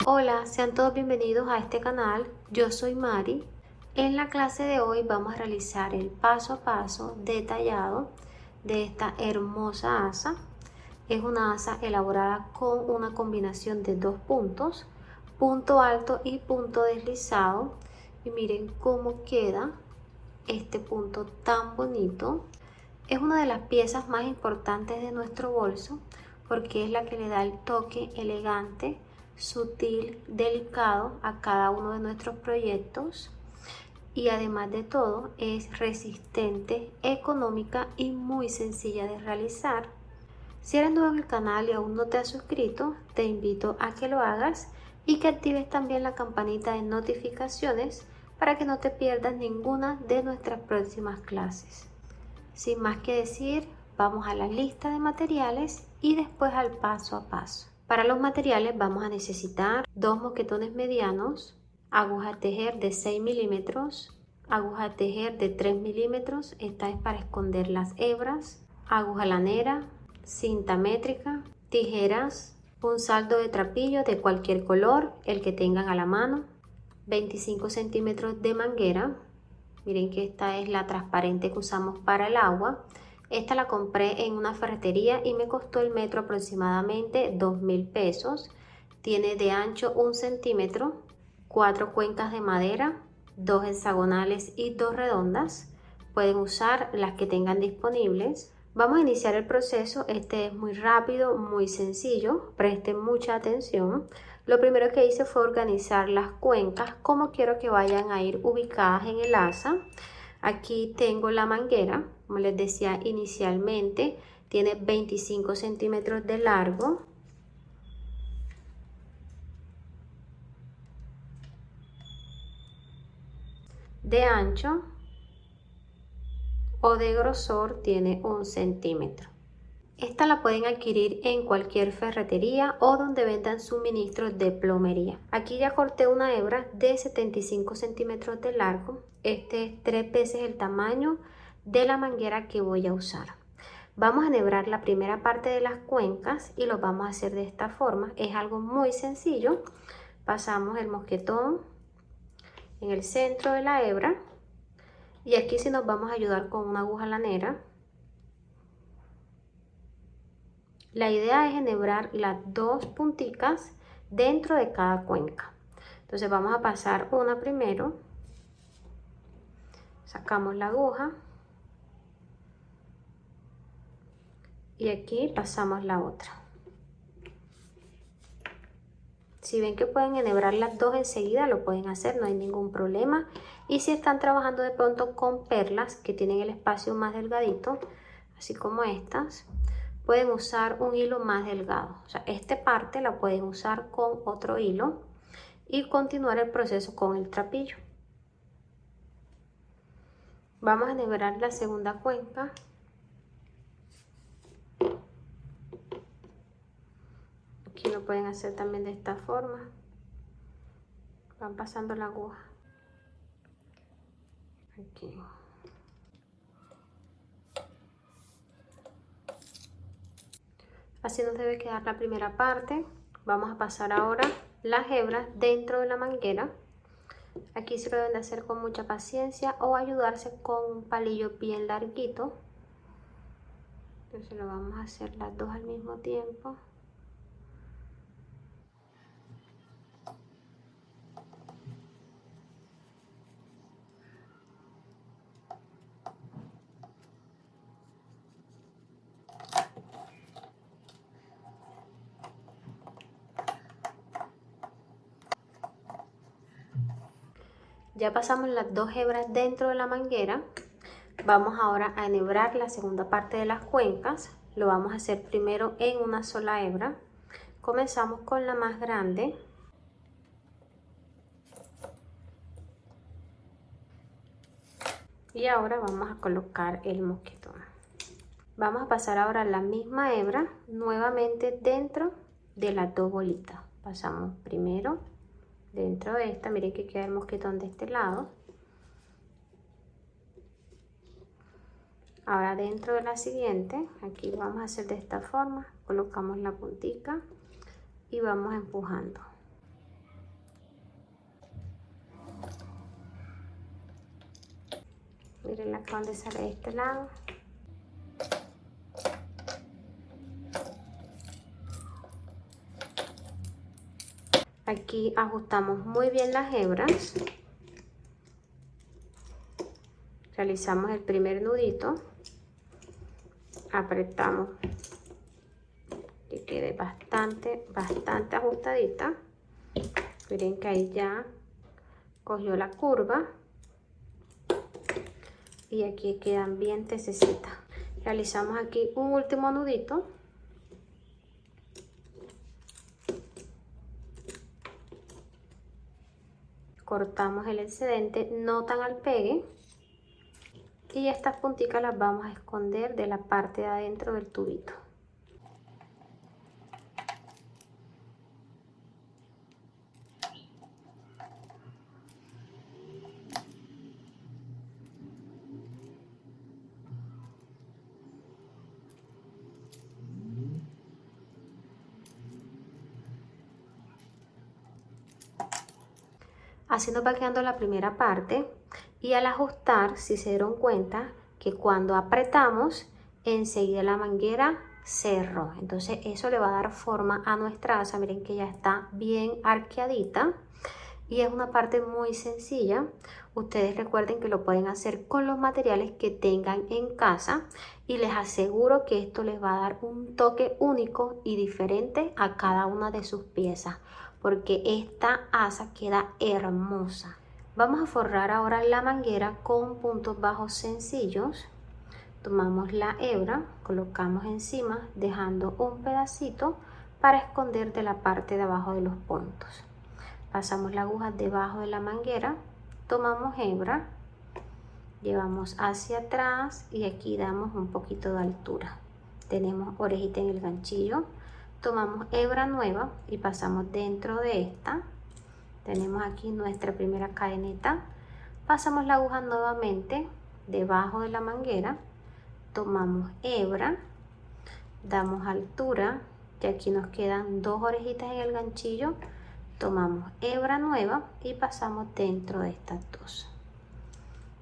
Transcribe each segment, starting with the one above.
Hola, sean todos bienvenidos a este canal. Yo soy Mari. En la clase de hoy vamos a realizar el paso a paso detallado de esta hermosa asa. Es una asa elaborada con una combinación de dos puntos, punto alto y punto deslizado. Y miren cómo queda este punto tan bonito. Es una de las piezas más importantes de nuestro bolso porque es la que le da el toque elegante, sutil, delicado a cada uno de nuestros proyectos, y además de todo es resistente, económica y muy sencilla de realizar. Si eres nuevo en el canal y aún no te has suscrito, te invito a que lo hagas y que actives también la campanita de notificaciones para que no te pierdas ninguna de nuestras próximas clases. Sin más que decir, vamos a la lista de materiales y después al paso a paso. Para los materiales vamos a necesitar dos mosquetones medianos, aguja tejer de 6 milímetros, aguja tejer de 3 milímetros, esta es para esconder las hebras, aguja lanera, cinta métrica, tijeras, un saldo de trapillo de cualquier color, el que tengan a la mano, 25 centímetros de manguera. Miren que esta es la transparente que usamos para el agua. Esta la compré en una ferretería y me costó el metro aproximadamente 2.000 pesos. Tiene de ancho 1 centímetro, 4 cuencas de madera, 2 hexagonales y 2 redondas. Pueden usar las que tengan disponibles. Vamos a iniciar el proceso. Este es muy rápido, muy sencillo. Presten mucha atención. Lo primero que hice fue organizar las cuencas como quiero que vayan a ir ubicadas en el asa. Aquí tengo la manguera, como les decía inicialmente, tiene 25 centímetros de largo. De ancho o de grosor tiene 1 centímetro. Esta la pueden adquirir en cualquier ferretería o donde vendan suministros de plomería. Aquí ya corté una hebra de 75 centímetros de largo. Este es 3 veces el tamaño de la manguera que voy a usar. Vamos a enhebrar la primera parte de las cuencas y lo vamos a hacer de esta forma. Es algo muy sencillo. Pasamos el mosquetón en el centro de la hebra y aquí sí nos vamos a ayudar con una aguja lanera. La idea es enhebrar las dos punticas dentro de cada cuenca. Entonces vamos a pasar una primero, sacamos la aguja y aquí pasamos la otra. Si ven que pueden enhebrar las dos enseguida, lo pueden hacer, no hay ningún problema. Y si están trabajando de pronto con perlas que tienen el espacio más delgadito, así como estas, pueden usar un hilo más delgado. O sea, esta parte la pueden usar con otro hilo y continuar el proceso con el trapillo. Vamos a enhebrar la segunda cuenca. Aquí lo pueden hacer también de esta forma. Van pasando la aguja. Aquí. Así nos debe quedar la primera parte. Vamos a pasar ahora las hebras dentro de la manguera. Aquí se lo deben de hacer con mucha paciencia o ayudarse con un palillo bien larguito. Entonces lo vamos a hacer las dos al mismo tiempo. Ya pasamos las dos hebras dentro de la manguera. Vamos ahora a enhebrar la segunda parte de las cuencas. Lo vamos a hacer primero en una sola hebra. Comenzamos con la más grande. Y ahora vamos a colocar el mosquetón. Vamos a pasar ahora la misma hebra nuevamente dentro de las dos bolitas. Pasamos primero dentro de esta, miren que queda el mosquetón de este lado. Ahora dentro de la siguiente, aquí vamos a hacer de esta forma, colocamos la puntica y vamos empujando. Miren la que van de sale de este lado. Aquí ajustamos muy bien las hebras. Realizamos el primer nudito. Apretamos que quede bastante ajustadita. Miren que ahí ya cogió la curva. Y aquí quedan bien tececitas. Realizamos aquí un último nudito. Cortamos el excedente, no tan al pegue. Y estas punticas las vamos a esconder de la parte de adentro del tubito. Así nos va quedando la primera parte, y al ajustar, si se dieron cuenta que cuando apretamos enseguida la manguera cerró, entonces eso le va a dar forma a nuestra asa. Miren que ya está bien arqueadita y es una parte muy sencilla. Ustedes recuerden que lo pueden hacer con los materiales que tengan en casa y les aseguro que esto les va a dar un toque único y diferente a cada una de sus piezas, porque esta asa queda hermosa. Vamos a forrar ahora la manguera con puntos bajos sencillos. Tomamos la hebra, colocamos encima dejando un pedacito para esconder de la parte de abajo de los puntos. Pasamos la aguja debajo de la manguera, tomamos hebra, llevamos hacia atrás y aquí damos un poquito de altura. Tenemos orejita en el ganchillo. Tomamos hebra nueva y pasamos dentro de esta. Tenemos aquí nuestra primera cadeneta. Pasamos la aguja nuevamente debajo de la manguera. Tomamos hebra, damos altura y aquí nos quedan dos orejitas en el ganchillo. Tomamos hebra nueva y pasamos dentro de estas dos.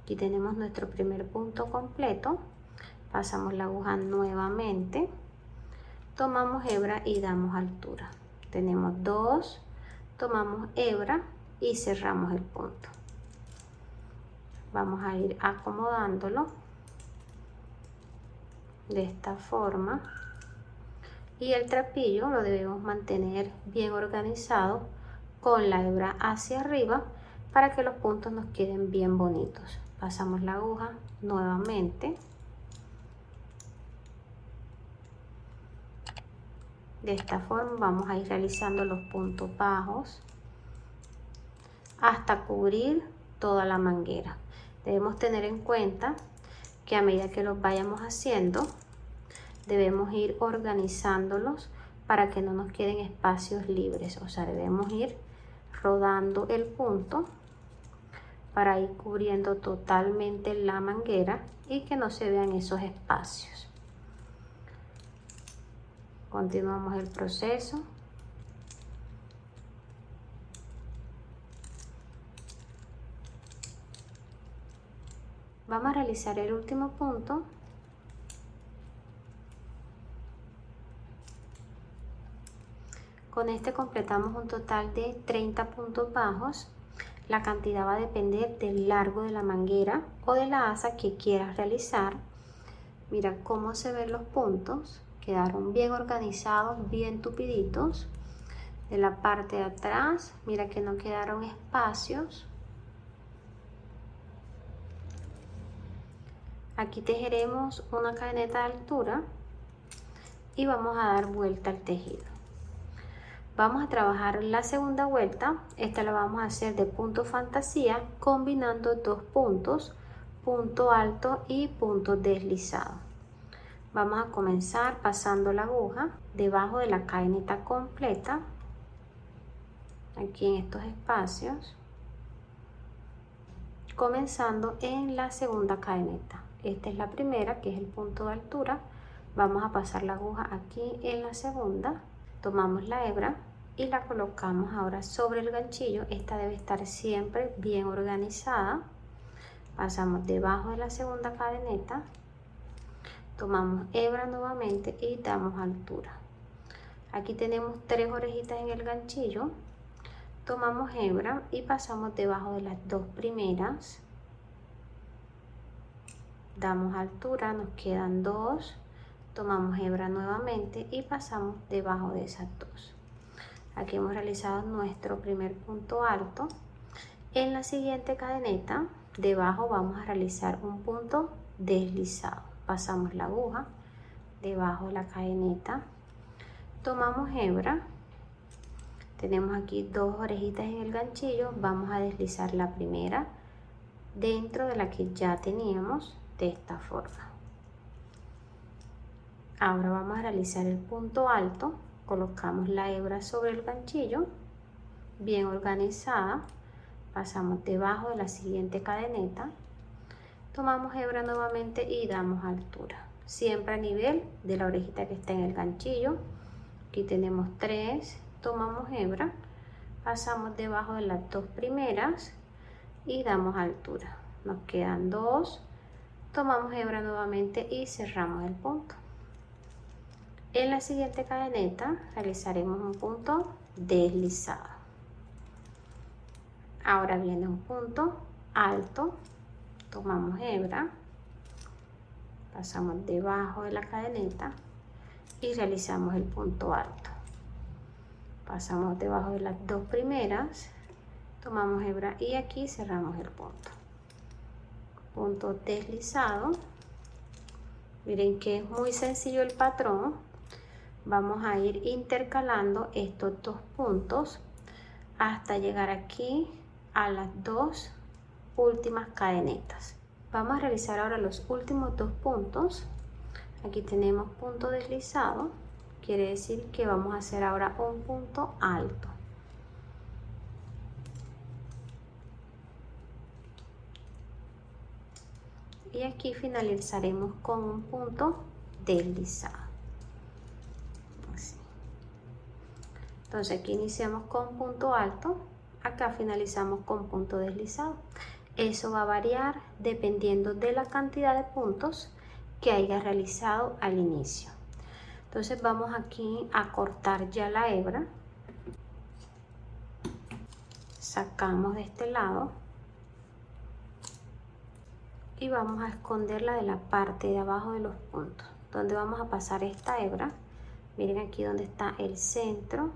Aquí tenemos nuestro primer punto completo. Pasamos la aguja nuevamente. Tomamos hebra y damos altura. Tenemos dos, tomamos hebra y cerramos el punto. Vamos a ir acomodándolo de esta forma. Y el trapillo lo debemos mantener bien organizado con la hebra hacia arriba para que los puntos nos queden bien bonitos. Pasamos la aguja nuevamente. De esta forma vamos a ir realizando los puntos bajos hasta cubrir toda la manguera. Debemos tener en cuenta que a medida que los vayamos haciendo, debemos ir organizándolos para que no nos queden espacios libres. O sea, debemos ir rodando el punto para ir cubriendo totalmente la manguera y que no se vean esos espacios. Continuamos el proceso. Vamos a realizar el último punto. Con este completamos un total de 30 puntos bajos. La cantidad va a depender del largo de la manguera o de la asa que quieras realizar. Mira cómo se ven los puntos. Quedaron bien organizados, bien tupiditos. De la parte de atrás, mira que no quedaron espacios. Aquí tejeremos una cadeneta de altura y vamos a dar vuelta al tejido. Vamos a trabajar la segunda vuelta. Esta la vamos a hacer de punto fantasía, combinando dos puntos, punto alto y punto deslizado. Vamos a comenzar pasando la aguja debajo de la cadeneta completa, aquí en estos espacios, comenzando en la segunda cadeneta. Esta es la primera, que es el punto de altura. Vamos a pasar la aguja aquí en la segunda. Tomamos la hebra y la colocamos ahora sobre el ganchillo. Esta debe estar siempre bien organizada pasamos debajo de la segunda cadeneta, tomamos hebra nuevamente y damos altura. Aquí tenemos 3 orejitas en el ganchillo, tomamos hebra y pasamos debajo de las 2 primeras, damos altura, nos quedan 2, tomamos hebra nuevamente y pasamos debajo de esas 2. Aquí hemos realizado nuestro primer punto alto. En la siguiente cadeneta, debajo vamos a realizar un punto deslizado. Pasamos la aguja debajo de la cadeneta, tomamos hebra, tenemos aquí 2 orejitas en el ganchillo, vamos a deslizar la primera dentro de la que ya teníamos de esta forma. Ahora vamos a realizar el punto alto, colocamos la hebra sobre el ganchillo, bien organizada, pasamos debajo de la siguiente cadeneta, tomamos hebra nuevamente y damos altura, siempre a nivel de la orejita que está en el ganchillo. Aquí tenemos 3, tomamos hebra, pasamos debajo de las 2 primeras y damos altura, nos quedan 2, tomamos hebra nuevamente y cerramos el punto. En la siguiente cadeneta realizaremos un punto deslizado. Ahora viene un punto alto, tomamos hebra, pasamos debajo de la cadeneta y realizamos el punto alto. Pasamos debajo de las 2 primeras, tomamos hebra y aquí cerramos el punto. Punto deslizado. Miren que es muy sencillo el patrón. Vamos a ir intercalando estos 2 puntos hasta llegar aquí a las 2 últimas cadenetas. Vamos a realizar ahora los últimos 2 puntos. Aquí tenemos punto deslizado, quiere decir que vamos a hacer ahora un punto alto. Y aquí finalizaremos con un punto deslizado. Así. Entonces aquí iniciamos con punto alto, acá finalizamos con punto deslizado. Eso va a variar dependiendo de la cantidad de puntos que haya realizado al inicio. Entonces vamos aquí a cortar ya la hebra, sacamos de este lado y vamos a esconderla de la parte de abajo de los puntos, donde vamos a pasar esta hebra. Miren aquí donde está el centro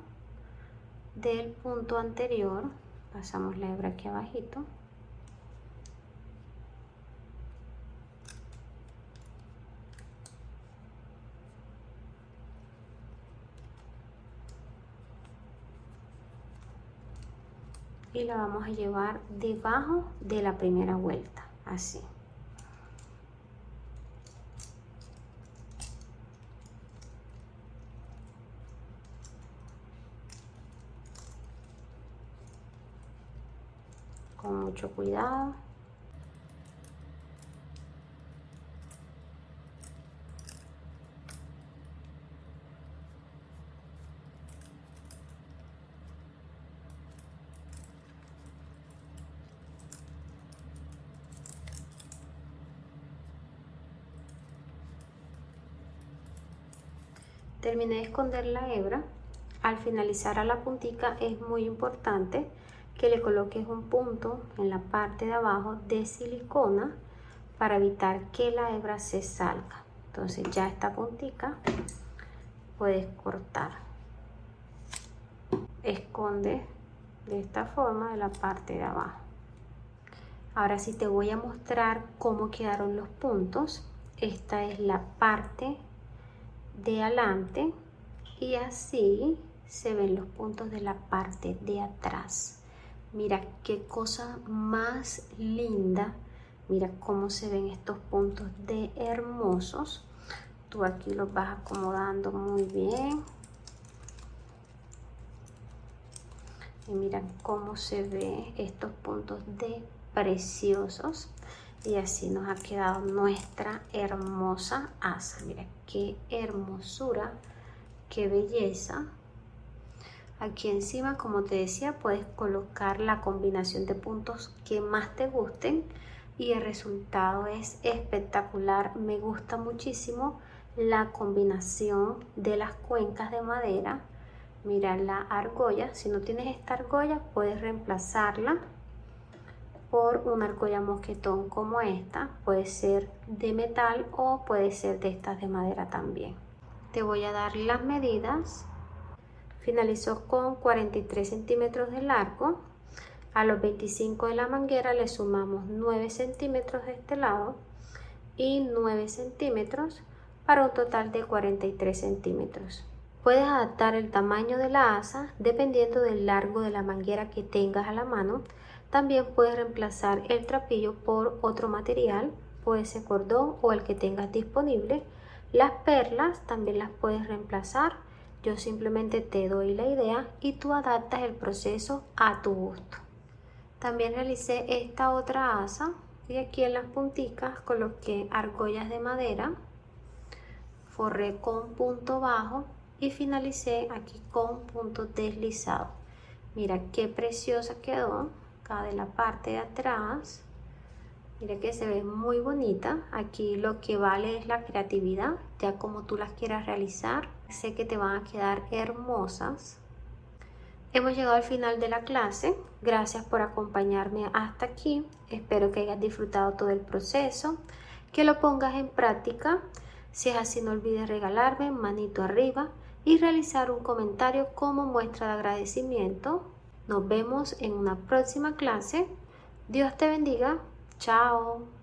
del punto anterior, pasamos la hebra aquí abajito. Y la vamos a llevar debajo de la primera vuelta, así. Con mucho cuidado. Terminé de esconder la hebra. Al finalizar a la puntica es muy importante que le coloques un punto en la parte de abajo de silicona para evitar que la hebra se salga. Entonces ya esta puntica puedes cortar. Esconde de esta forma de la parte de abajo. Ahora sí te voy a mostrar cómo quedaron los puntos. Esta es la parte de adelante y así se ven los puntos de la parte de atrás. Mira qué cosa más linda, mira cómo se ven estos puntos de hermosos. Tú aquí los vas acomodando muy bien y mira cómo se ve estos puntos de preciosos. Y así nos ha quedado nuestra hermosa asa. Mira qué hermosura, qué belleza. Aquí encima, como te decía, puedes colocar la combinación de puntos que más te gusten y el resultado es espectacular. Me gusta muchísimo la combinación de las cuencas de madera. Mira la argolla, si no tienes esta argolla puedes reemplazarla por una argolla mosquetón como esta, puede ser de metal o puede ser de estas de madera también. Te voy a dar las medidas. Finalizó con 43 centímetros de largo. A los 25 de la manguera le sumamos 9 centímetros de este lado y 9 centímetros para un total de 43 centímetros. Puedes adaptar el tamaño de la asa dependiendo del largo de la manguera que tengas a la mano. También puedes reemplazar el trapillo por otro material, puede ser cordón o el que tengas disponible. Las perlas también las puedes reemplazar. Yo simplemente te doy la idea y tú adaptas el proceso a tu gusto. También realicé esta otra asa y aquí en las punticas coloqué argollas de madera, forré con punto bajo y finalicé aquí con punto deslizado. Mira qué preciosa quedó acá de la parte de atrás. Mira que se ve muy bonita. Aquí lo que vale es la creatividad, ya como tú las quieras realizar. Sé que te van a quedar hermosas. Hemos llegado al final de la clase. Gracias por acompañarme hasta aquí. Espero que hayas disfrutado todo el proceso, que lo pongas en práctica. Si es así, no olvides regalarme manito arriba y realizar un comentario como muestra de agradecimiento. Nos vemos en una próxima clase. Dios te bendiga. Chao.